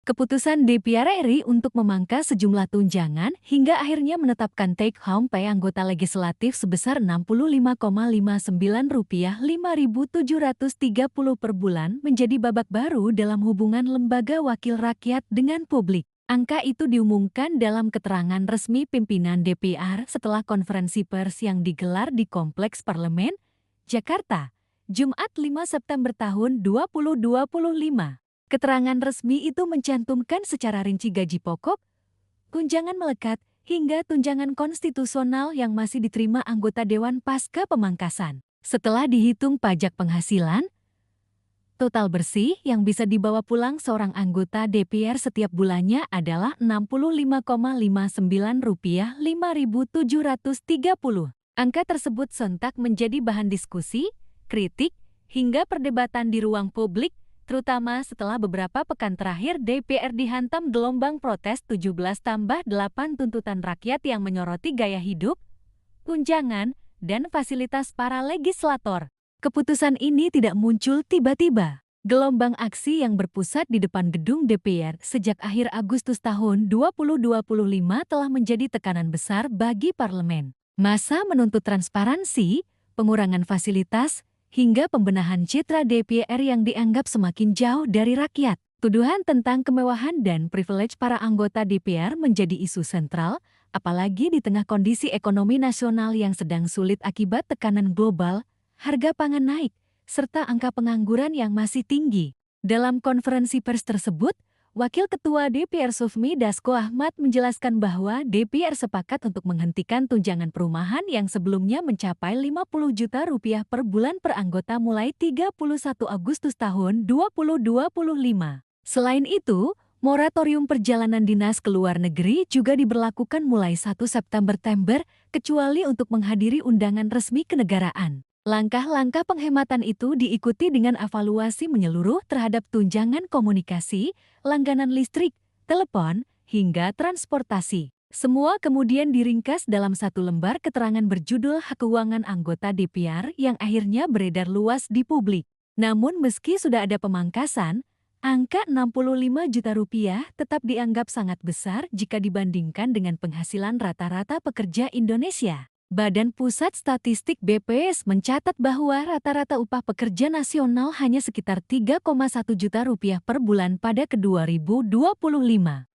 Keputusan DPR RI untuk memangkas sejumlah tunjangan hingga akhirnya menetapkan take home pay anggota legislatif sebesar Rp65,59 5.730 per bulan menjadi babak baru dalam hubungan lembaga wakil rakyat dengan publik. Angka itu diumumkan dalam keterangan resmi pimpinan DPR setelah konferensi pers yang digelar di Kompleks Parlemen, Jakarta, Jumat 5 September tahun 2025. Keterangan resmi itu mencantumkan secara rinci gaji pokok, tunjangan melekat, hingga tunjangan konstitusional yang masih diterima anggota Dewan pasca pemangkasan. Setelah dihitung pajak penghasilan, total bersih yang bisa dibawa pulang seorang anggota DPR setiap bulannya adalah Rp65,59 5.730. Angka tersebut sontak menjadi bahan diskusi, kritik, hingga perdebatan di ruang publik, terutama setelah beberapa pekan terakhir DPR dihantam gelombang protes 17+8 tuntutan rakyat yang menyoroti gaya hidup, tunjangan, dan fasilitas para legislator. Keputusan ini tidak muncul tiba-tiba. Gelombang aksi yang berpusat di depan gedung DPR sejak akhir Agustus tahun 2025 telah menjadi tekanan besar bagi parlemen. Massa menuntut transparansi, pengurangan fasilitas, hingga pembenahan citra DPR yang dianggap semakin jauh dari rakyat. Tuduhan tentang kemewahan dan privilege para anggota DPR menjadi isu sentral, apalagi di tengah kondisi ekonomi nasional yang sedang sulit akibat tekanan global, harga pangan naik, serta angka pengangguran yang masih tinggi. Dalam konferensi pers tersebut, Wakil Ketua DPR Sufmi Dasko Ahmad menjelaskan bahwa DPR sepakat untuk menghentikan tunjangan perumahan yang sebelumnya mencapai Rp50 juta per bulan per anggota mulai 31 Agustus tahun 2025. Selain itu, moratorium perjalanan dinas ke luar negeri juga diberlakukan mulai 1 September kecuali untuk menghadiri undangan resmi kenegaraan. Langkah-langkah penghematan itu diikuti dengan evaluasi menyeluruh terhadap tunjangan komunikasi, langganan listrik, telepon, hingga transportasi. Semua kemudian diringkas dalam satu lembar keterangan berjudul Hak Keuangan Anggota DPR yang akhirnya beredar luas di publik. Namun meski sudah ada pemangkasan, angka Rp65 juta tetap dianggap sangat besar jika dibandingkan dengan penghasilan rata-rata pekerja Indonesia. Badan Pusat Statistik BPS mencatat bahwa rata-rata upah pekerja nasional hanya sekitar Rp3,1 juta per bulan pada ke-2025.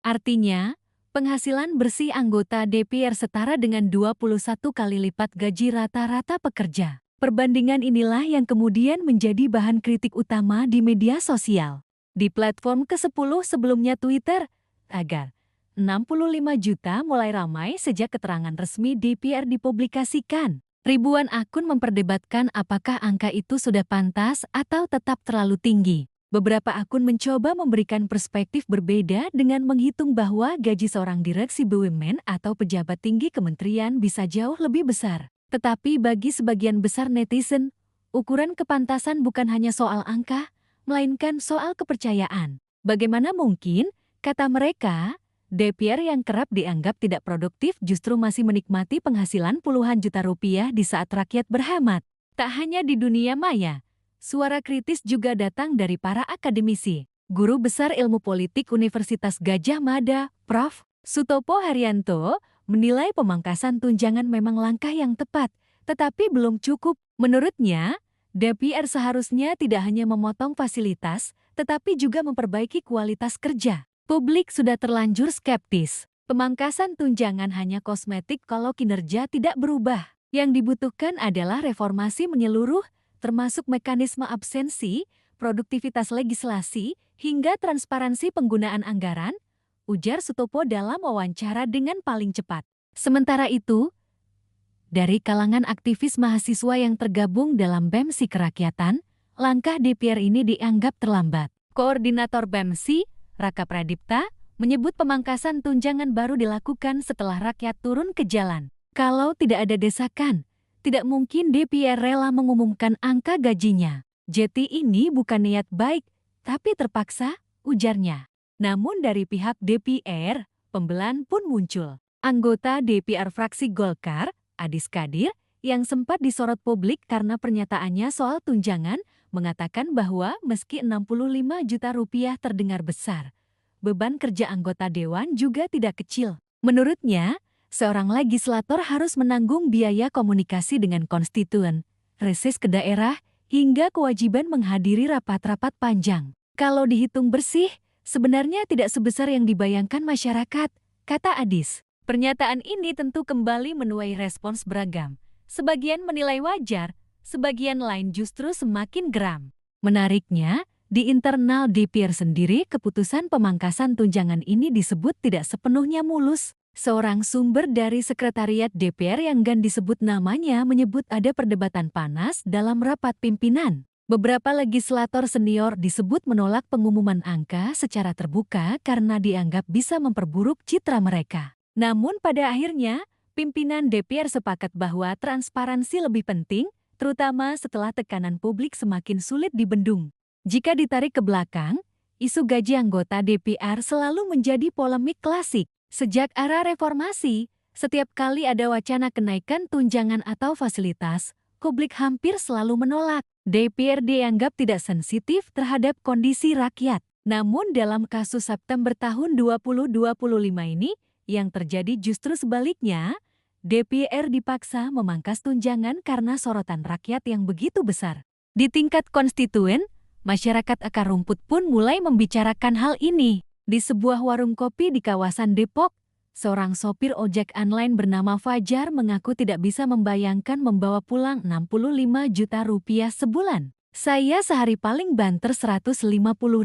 Artinya, penghasilan bersih anggota DPR setara dengan 21 kali lipat gaji rata-rata pekerja. Perbandingan inilah yang kemudian menjadi bahan kritik utama di media sosial. Di platform ke-10 sebelumnya Twitter, tagar 65 juta mulai ramai sejak keterangan resmi DPR dipublikasikan. Ribuan akun memperdebatkan apakah angka itu sudah pantas atau tetap terlalu tinggi. Beberapa akun mencoba memberikan perspektif berbeda dengan menghitung bahwa gaji seorang direksi BUMN atau pejabat tinggi kementerian bisa jauh lebih besar. Tetapi bagi sebagian besar netizen, ukuran kepantasan bukan hanya soal angka, melainkan soal kepercayaan. Bagaimana mungkin, kata mereka, DPR yang kerap dianggap tidak produktif justru masih menikmati penghasilan puluhan juta rupiah di saat rakyat berhemat. Tak hanya di dunia maya, suara kritis juga datang dari para akademisi. Guru Besar Ilmu Politik Universitas Gadjah Mada, Prof. Sutopo Haryanto, menilai pemangkasan tunjangan memang langkah yang tepat, tetapi belum cukup. Menurutnya, DPR seharusnya tidak hanya memotong fasilitas, tetapi juga memperbaiki kualitas kerja. Publik sudah terlanjur skeptis. Pemangkasan tunjangan hanya kosmetik kalau kinerja tidak berubah. Yang dibutuhkan adalah reformasi menyeluruh, termasuk mekanisme absensi, produktivitas legislasi, hingga transparansi penggunaan anggaran, ujar Sutopo dalam wawancara dengan Paling Cepat. Sementara itu, dari kalangan aktivis mahasiswa yang tergabung dalam BEMSI Kerakyatan, langkah DPR ini dianggap terlambat. Koordinator BEMSI, Raka Pradipta, menyebut pemangkasan tunjangan baru dilakukan setelah rakyat turun ke jalan. Kalau tidak ada desakan, tidak mungkin DPR rela mengumumkan angka gajinya. Jadi ini bukan niat baik, tapi terpaksa, ujarnya. Namun dari pihak DPR, pembelaan pun muncul. Anggota DPR fraksi Golkar, Adis Kadir, yang sempat disorot publik karena pernyataannya soal tunjangan, mengatakan bahwa meski Rp65 juta terdengar besar, beban kerja anggota dewan juga tidak kecil. Menurutnya, seorang legislator harus menanggung biaya komunikasi dengan konstituen, reses ke daerah, hingga kewajiban menghadiri rapat-rapat panjang. Kalau dihitung bersih, sebenarnya tidak sebesar yang dibayangkan masyarakat, kata Adis. Pernyataan ini tentu kembali menuai respons beragam. Sebagian menilai wajar, sebagian lain justru semakin geram. Menariknya, di internal DPR sendiri keputusan pemangkasan tunjangan ini disebut tidak sepenuhnya mulus. Seorang sumber dari sekretariat DPR yang enggan disebut namanya menyebut ada perdebatan panas dalam rapat pimpinan. Beberapa legislator senior disebut menolak pengumuman angka secara terbuka karena dianggap bisa memperburuk citra mereka. Namun pada akhirnya, pimpinan DPR sepakat bahwa transparansi lebih penting, terutama setelah tekanan publik semakin sulit dibendung. Jika ditarik ke belakang, isu gaji anggota DPR selalu menjadi polemik klasik. Sejak era reformasi, setiap kali ada wacana kenaikan tunjangan atau fasilitas, publik hampir selalu menolak. DPR dianggap tidak sensitif terhadap kondisi rakyat. Namun dalam kasus September tahun 2025 ini, yang terjadi justru sebaliknya, DPR dipaksa memangkas tunjangan karena sorotan rakyat yang begitu besar. Di tingkat konstituen, masyarakat akar rumput pun mulai membicarakan hal ini. Di sebuah warung kopi di kawasan Depok, seorang sopir ojek online bernama Fajar mengaku tidak bisa membayangkan membawa pulang 65 juta rupiah sebulan. Saya sehari paling banter 150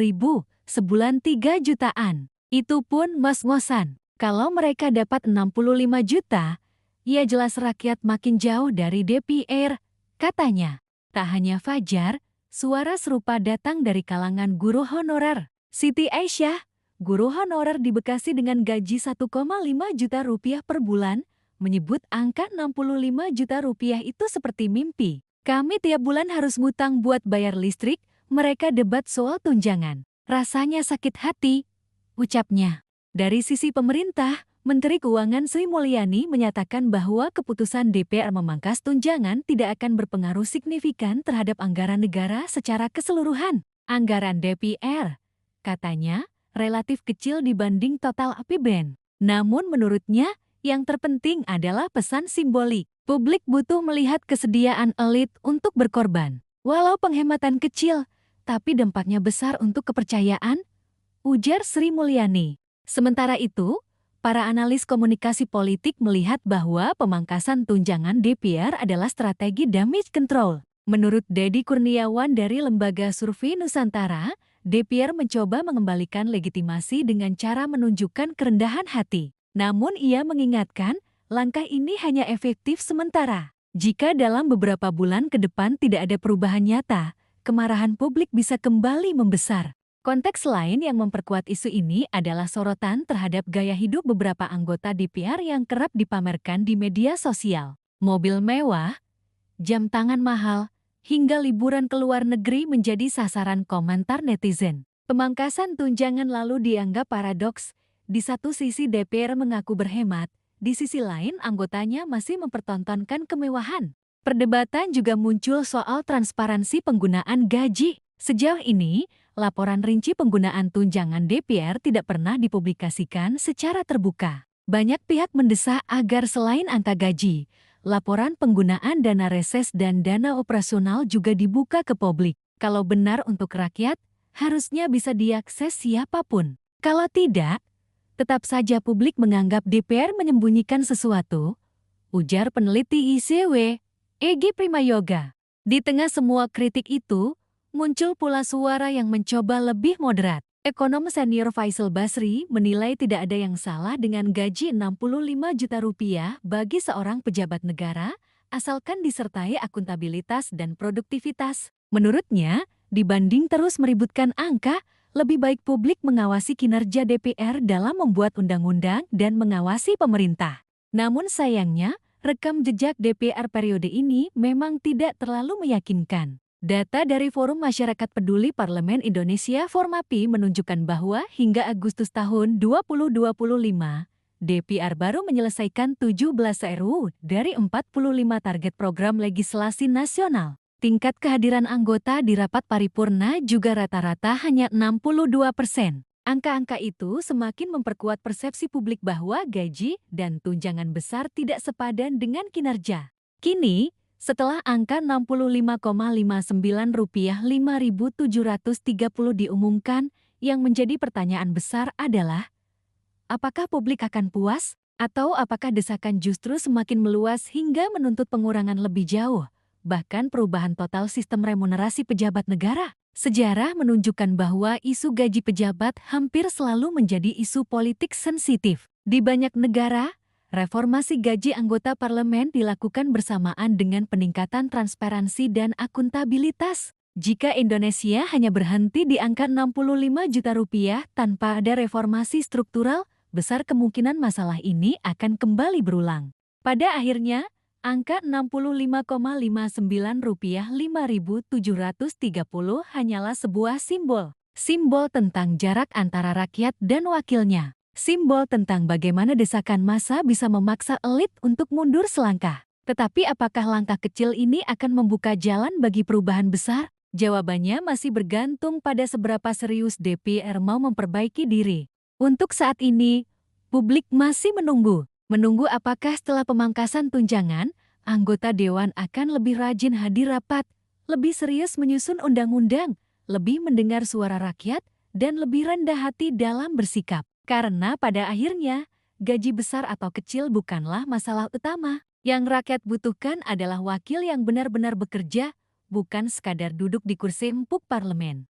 ribu, sebulan 3 jutaan. Itu pun ngos-ngosan. Kalau mereka dapat 65 juta, ya jelas rakyat makin jauh dari DPR, katanya. Tak hanya Fajar, suara serupa datang dari kalangan guru honorer. Siti Aisyah, guru honorer di Bekasi dengan gaji 1,5 juta rupiah per bulan, menyebut angka 65 juta rupiah itu seperti mimpi. Kami tiap bulan harus ngutang buat bayar listrik, mereka debat soal tunjangan. Rasanya sakit hati, ucapnya. Dari sisi pemerintah, Menteri Keuangan Sri Mulyani menyatakan bahwa keputusan DPR memangkas tunjangan tidak akan berpengaruh signifikan terhadap anggaran negara secara keseluruhan. Anggaran DPR, katanya, relatif kecil dibanding total APBN. Namun menurutnya, yang terpenting adalah pesan simbolik. Publik butuh melihat kesediaan elit untuk berkorban. Walau penghematan kecil, tapi dampaknya besar untuk kepercayaan, ujar Sri Mulyani. Sementara itu, para analis komunikasi politik melihat bahwa pemangkasan tunjangan DPR adalah strategi damage control. Menurut Dedi Kurniawan dari Lembaga Survei Nusantara, DPR mencoba mengembalikan legitimasi dengan cara menunjukkan kerendahan hati. Namun ia mengingatkan, langkah ini hanya efektif sementara. Jika dalam beberapa bulan ke depan tidak ada perubahan nyata, kemarahan publik bisa kembali membesar. Konteks lain yang memperkuat isu ini adalah sorotan terhadap gaya hidup beberapa anggota DPR yang kerap dipamerkan di media sosial. Mobil mewah, jam tangan mahal, hingga liburan ke luar negeri menjadi sasaran komentar netizen. Pemangkasan tunjangan lalu dianggap paradoks. Di satu sisi DPR mengaku berhemat, di sisi lain anggotanya masih mempertontonkan kemewahan. Perdebatan juga muncul soal transparansi penggunaan gaji. Sejauh ini, laporan rinci penggunaan tunjangan DPR tidak pernah dipublikasikan secara terbuka. Banyak pihak mendesak agar selain angka gaji, laporan penggunaan dana reses dan dana operasional juga dibuka ke publik. Kalau benar untuk rakyat, harusnya bisa diakses siapapun. Kalau tidak, tetap saja publik menganggap DPR menyembunyikan sesuatu, ujar peneliti ICW, Egy Primayoga. Di tengah semua kritik itu, muncul pula suara yang mencoba lebih moderat. Ekonom senior Faisal Basri menilai tidak ada yang salah dengan gaji 65 juta rupiah bagi seorang pejabat negara, asalkan disertai akuntabilitas dan produktivitas. Menurutnya, dibanding terus meributkan angka, lebih baik publik mengawasi kinerja DPR dalam membuat undang-undang dan mengawasi pemerintah. Namun sayangnya, rekam jejak DPR periode ini memang tidak terlalu meyakinkan. Data dari Forum Masyarakat Peduli Parlemen Indonesia Formapi menunjukkan bahwa hingga Agustus tahun 2025, DPR baru menyelesaikan 17 RUU dari 45 target program legislasi nasional. Tingkat kehadiran anggota di rapat paripurna juga rata-rata hanya 62%. Angka-angka itu semakin memperkuat persepsi publik bahwa gaji dan tunjangan besar tidak sepadan dengan kinerja. Kini, setelah angka Rp65,59 5.730 diumumkan, yang menjadi pertanyaan besar adalah, apakah publik akan puas? Atau apakah desakan justru semakin meluas hingga menuntut pengurangan lebih jauh, bahkan perubahan total sistem remunerasi pejabat negara? Sejarah menunjukkan bahwa isu gaji pejabat hampir selalu menjadi isu politik sensitif. Di banyak negara, reformasi gaji anggota parlemen dilakukan bersamaan dengan peningkatan transparansi dan akuntabilitas. Jika Indonesia hanya berhenti di angka Rp65 juta tanpa ada reformasi struktural, besar kemungkinan masalah ini akan kembali berulang. Pada akhirnya, angka Rp65,59 5.730 hanyalah sebuah simbol. Simbol tentang jarak antara rakyat dan wakilnya. Simbol tentang bagaimana desakan massa bisa memaksa elit untuk mundur selangkah. Tetapi apakah langkah kecil ini akan membuka jalan bagi perubahan besar? Jawabannya masih bergantung pada seberapa serius DPR mau memperbaiki diri. Untuk saat ini, publik masih menunggu. Menunggu apakah setelah pemangkasan tunjangan, anggota dewan akan lebih rajin hadir rapat, lebih serius menyusun undang-undang, lebih mendengar suara rakyat, dan lebih rendah hati dalam bersikap. Karena pada akhirnya, gaji besar atau kecil bukanlah masalah utama. Yang rakyat butuhkan adalah wakil yang benar-benar bekerja, bukan sekadar duduk di kursi empuk parlemen.